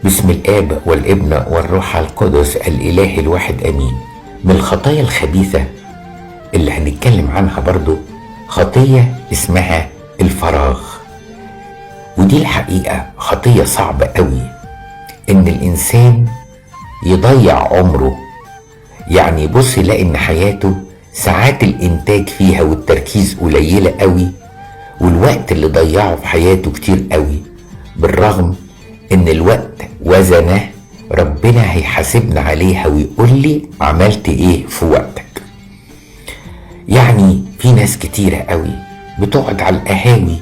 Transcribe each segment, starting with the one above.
بسم الآب والابن والروح القدس الإله الواحد أمين. من الخطايا الخبيثة اللي هنتكلم عنها برضو خطية اسمها الفراغ، ودي الحقيقة خطية صعبة قوي إن الإنسان يضيع عمره. يعني بص يلاقي إن حياته ساعات الإنتاج فيها والتركيز قليلة قوي، والوقت اللي ضيعه في حياته كتير قوي، بالرغم إن الوقت وزنه ربنا هيحاسبنا عليها ويقول لي عملت إيه في وقتك. يعني في ناس كتيرة قوي بتقعد على القهاوي،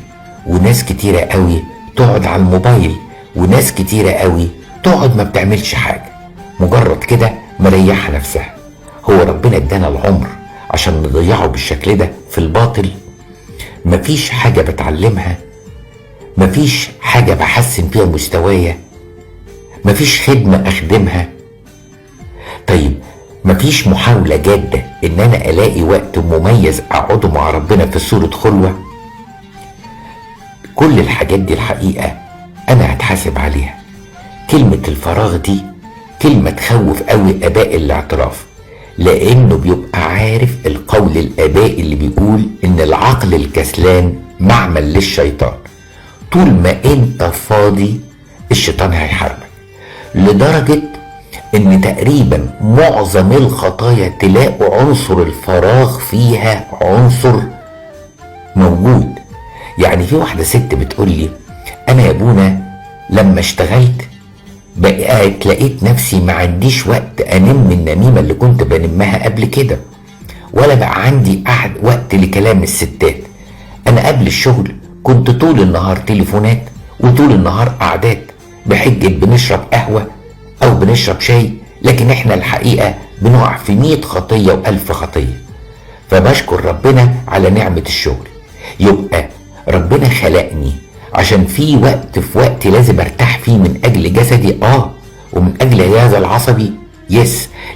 وناس كتيرة قوي تقعد على الموبايل، وناس كتيرة قوي تقعد ما بتعملش حاجة، مجرد كده مريحة نفسها. هو ربنا ادانا العمر عشان نضيعه بالشكل ده في الباطل؟ مفيش حاجة بتعلمها، مفيش حاجة بحسن فيها مستوايا، مفيش خدمة أخدمها. طيب مفيش محاولة جادة إن أنا ألاقي وقت مميز أقعده مع ربنا في صورة خلوة؟ كل الحاجات دي الحقيقة أنا هتحاسب عليها. كلمة الفراغ دي كلمة تخوف قوي آباء الاعتراف، لأنه بيبقى عارف القول الآبائي اللي بيقول إن العقل الكسلان معمل للشيطان. طول ما أنت فاضي الشيطان هيحاربك، لدرجة إن تقريبا معظم الخطايا تلاقوا عنصر الفراغ فيها عنصر موجود. يعني في واحدة ست بتقول لي أنا يا ابونا لما اشتغلت بقيت لقيت نفسي ما عنديش وقت أنم النميمة اللي كنت بنمها قبل كده، ولا بقى عندي وقت لكلام الستات. أنا قبل الشغل كنت طول النهار تليفونات وطول النهار قعدات بحجة بنشرب قهوة أو بنشرب شاي، لكن احنا الحقيقة بنقع في 100 خطية و1000 خطية. فبشكر ربنا على نعمة الشغل. يبقى ربنا خلقني عشان في وقت لازم ارتاح فيه من اجل جسدي ومن اجل هذا العصبي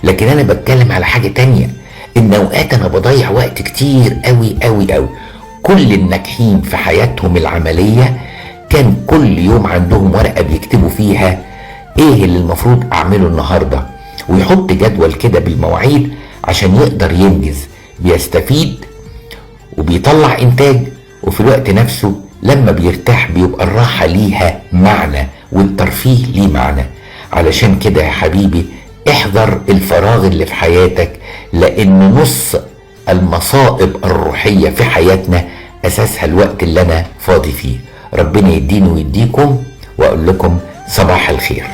لكن انا بتكلم على حاجة تانية، ان اوقات انا بضيع وقت كتير قوي قوي قوي. كل الناجحين في حياتهم العملية كان كل يوم عندهم ورقة بيكتبوا فيها ايه اللي المفروض اعمله النهاردة، ويحط جدول كده بالمواعيد عشان يقدر ينجز، بيستفيد وبيطلع انتاج، وفي الوقت نفسه لما بيرتاح بيبقى الراحة ليها معنى والترفيه ليه معنى. علشان كده يا حبيبي احذر الفراغ اللي في حياتك، لان نص المصائب الروحية في حياتنا اساسها الوقت اللي انا فاضي فيه. ربنا يديني ويديكم، واقول لكم صباح الخير.